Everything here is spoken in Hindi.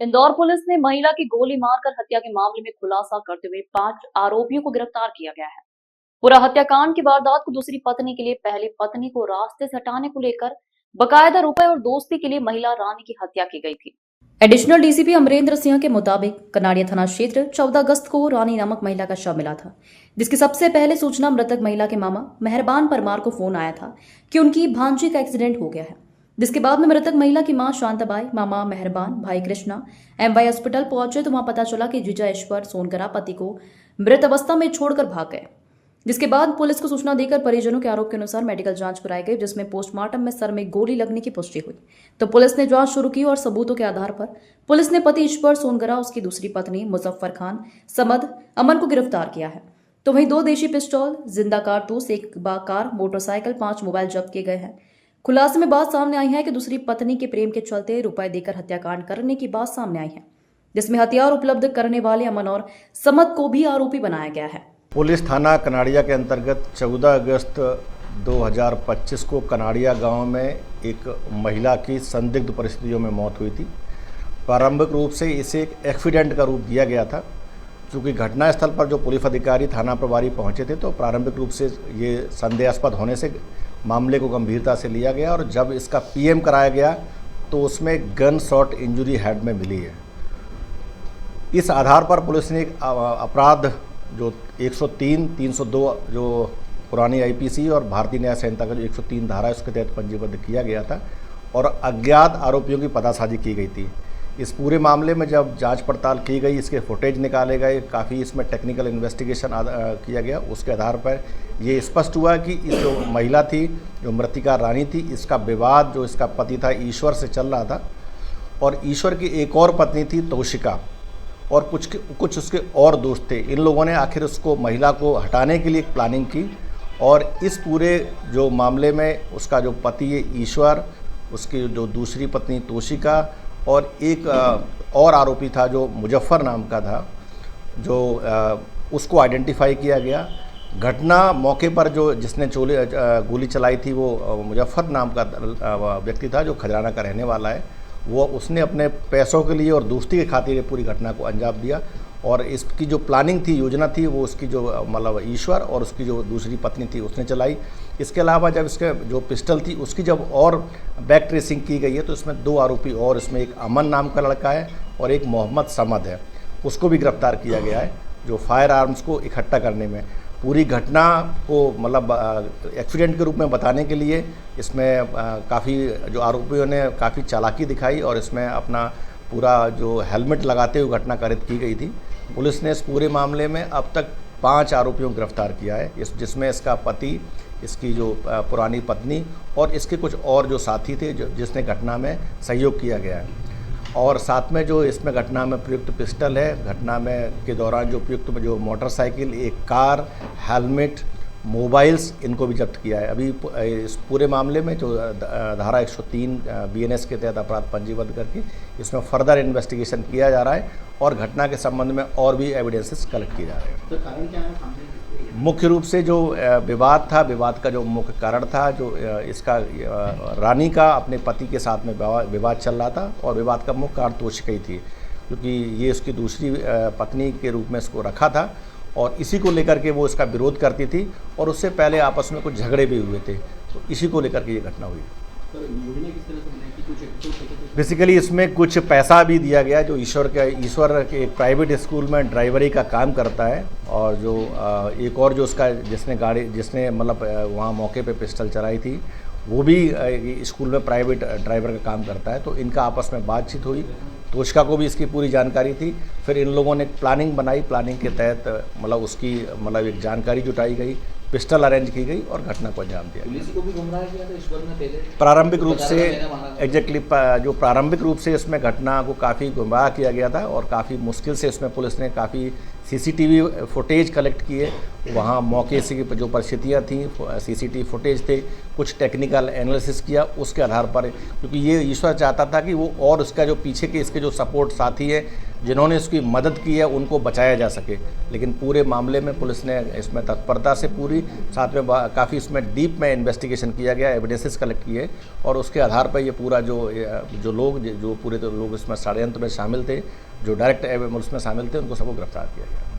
इंदौर पुलिस ने महिला की गोली मारकर हत्या के मामले में खुलासा करते हुए 5 आरोपियों को गिरफ्तार किया गया है। पूरा हत्याकांड की वारदात को दूसरी पत्नी के लिए पहली पत्नी को रास्ते से हटाने को लेकर बकायदा रुपए और दोस्ती के लिए महिला रानी की हत्या की गई थी। एडिशनल डीसीपी अमरेंद्र सिंह के मुताबिक कनाड़िया थाना क्षेत्र 14 अगस्त को रानी नामक महिला का शव मिला था, जिसकी सबसे पहले सूचना मृतक महिला के मामा मेहरबान परमार को फोन आया था कि उनकी भांजी का एक्सीडेंट हो गया है। जिसके बाद में मृतक महिला की मां शांताबाई, मामा मेहरबान, भाई कृष्णा एमवाई हॉस्पिटल पहुंचे तो वहां पता चला कि जीजा ईश्वर सोनकरा पति को मृत अवस्था में छोड़कर भाग गए। जिसके बाद पुलिस को सूचना देकर परिजनों के आरोप के अनुसार मेडिकल जांच कराई गई, जिसमें पोस्टमार्टम में सर में गोली लगने की पुष्टि हुई। तो पुलिस ने जांच शुरू की और सबूतों के आधार पर पुलिस ने पति ईश्वर सोनगरा, उसकी दूसरी पत्नी मुजफ्फर खान समद अमन को गिरफ्तार किया है। तो वहीं 2 देशी पिस्टल, जिंदा कारतूस, 1 कार, मोटरसाइकिल, 5 मोबाइल जब्त किए गए हैं। खुलासे में बात सामने आई है कि दूसरी पत्नी के प्रेम के चलते रुपए देकर हत्याकांड करने की बात सामने आई है, जिसमें हथियार उपलब्ध करने वाले अमन और समद को भी आरोपी बनाया गया है। पुलिस थाना कनाड़िया के अंतर्गत 14 अगस्त 2025 को कनाड़िया गांव में एक महिला की संदिग्ध परिस्थितियों में मौत हुई थी। प्रारंभिक रूप से इसे एक एक्सीडेंट का रूप दिया गया था। चूँकि घटनास्थल पर जो पुलिस अधिकारी थाना प्रभारी पहुंचे थे तो प्रारंभिक रूप से ये संदेहास्पद होने से मामले को गंभीरता से लिया गया और जब इसका पीएम कराया गया तो उसमें गन शॉट इंजरी हेड में मिली है। इस आधार पर पुलिस ने एक अपराध जो 103, 302 जो पुरानी आईपीसी और भारतीय न्याय संहिता का जो 103 धारा है उसके तहत पंजीबद्ध किया गया था और अज्ञात आरोपियों की पतासाजी की गई थी। इस पूरे मामले में जब जांच पड़ताल की गई, इसके फुटेज निकाले गए, काफ़ी इसमें टेक्निकल इन्वेस्टिगेशन किया गया, उसके आधार पर ये स्पष्ट हुआ कि इस जो महिला थी, जो मृतिका रानी थी, इसका विवाद जो इसका पति था ईश्वर से चल रहा था और ईश्वर की एक और पत्नी थी तोशिका और कुछ उसके और दोस्त थे। इन लोगों ने आखिर उसको महिला को हटाने के लिए एक प्लानिंग की और इस पूरे जो मामले में उसका जो पति है ईश्वर, उसकी जो दूसरी पत्नी तोशिका और एक और आरोपी था जो मुजफ्फर नाम का था, जो उसको आइडेंटिफाई किया गया। घटना मौके पर जो जिसने गोली चलाई थी वो मुजफ्फर नाम का व्यक्ति था जो खजराना का रहने वाला है। वो उसने अपने पैसों के लिए और दोस्ती के खातिर पूरी घटना को अंजाम दिया और इसकी जो प्लानिंग थी, योजना थी, वो उसकी जो मतलब ईश्वर और उसकी जो दूसरी पत्नी थी उसने चलाई। इसके अलावा जब इसके जो पिस्टल थी उसकी जब और बैक ट्रेसिंग की गई है तो इसमें 2 आरोपी और, इसमें एक अमन नाम का लड़का है और एक मोहम्मद समद है, उसको भी गिरफ्तार किया गया है जो फायर आर्म्स को इकट्ठा करने में। पूरी घटना को मतलब एक्सीडेंट के रूप में बताने के लिए इसमें काफ़ी जो आरोपियों ने काफ़ी चालाकी दिखाई और इसमें अपना पूरा जो हेलमेट लगाते हुए घटना कारित की गई थी। पुलिस ने इस पूरे मामले में अब तक 5 आरोपियों को गिरफ्तार किया है, जिसमें इसका पति, इसकी जो पुरानी पत्नी और इसके कुछ और जो साथी थे जिसने घटना में सहयोग किया गया है। और साथ में जो इसमें घटना में प्रयुक्त पिस्टल है, घटना में के दौरान जो प्रयुक्त जो मोटरसाइकिल, एक कार, हेलमेट, मोबाइल्स, इनको भी जब्त किया है। अभी इस पूरे मामले में जो धारा 103 बीएनएस के तहत अपराध पंजीबद्ध करके इसमें फर्दर इन्वेस्टिगेशन किया जा रहा है और घटना के संबंध में और भी एविडेंसेस कलेक्ट किए जा रहे हैं। तो कारण क्या है? मुख्य रूप से जो विवाद था, विवाद का जो मुख्य कारण था जो इसका रानी का अपने पति के साथ में विवाद चल रहा था और विवाद का मुख्य कारण तोशिका ही थी, क्योंकि ये उसकी दूसरी पत्नी के रूप में इसको रखा था और इसी को लेकर के वो इसका विरोध करती थी और उससे पहले आपस में कुछ झगड़े भी हुए थे, तो इसी को लेकर के ये घटना हुई। बेसिकली इसमें कुछ पैसा भी दिया गया जो ईश्वर के एक प्राइवेट स्कूल में ड्राइवरी का काम करता है और जो एक और जो उसका जिसने मतलब वहाँ मौके पे पिस्टल चलाई थी वो भी स्कूल में प्राइवेट ड्राइवर का काम करता है। तो इनका आपस में बातचीत हुई, तोशिका को भी इसकी पूरी जानकारी थी। फिर इन लोगों ने प्लानिंग बनाई, प्लानिंग के तहत मतलब उसकी मतलब एक जानकारी जुटाई गई, पिस्टल अरेंज की गई और घटना को अंजाम दिया। पुलिस को भी गुमराह किया था ईश्वर ने पहले प्रारंभिक रूप से एग्जैक्टली जो प्रारंभिक रूप से इसमें घटना को काफ़ी गुमराह किया गया था और काफ़ी मुश्किल से इसमें पुलिस ने काफ़ी सीसीटीवी फुटेज कलेक्ट किए, वहाँ मौके से जो परिस्थितियाँ थी, सीसीटीवी फुटेज थे, कुछ टेक्निकल एनालिसिस किया, उसके आधार पर, क्योंकि ये ईश्वर चाहता था कि वो और उसका जो पीछे के इसके जो सपोर्ट साथी हैं जिन्होंने इसकी मदद की है उनको बचाया जा सके। लेकिन पूरे मामले में पुलिस ने इसमें तत्परता से पूरी, साथ में काफ़ी इसमें डीप में इन्वेस्टिगेशन किया गया, एविडेंसेस कलेक्ट किए और उसके आधार पर ये पूरा जो लोग जो पूरे तो लोग इसमें षड्यंत्र में शामिल थे, जो डायरेक्ट उसमें शामिल थे, उनको सबको गिरफ्तार किया गया।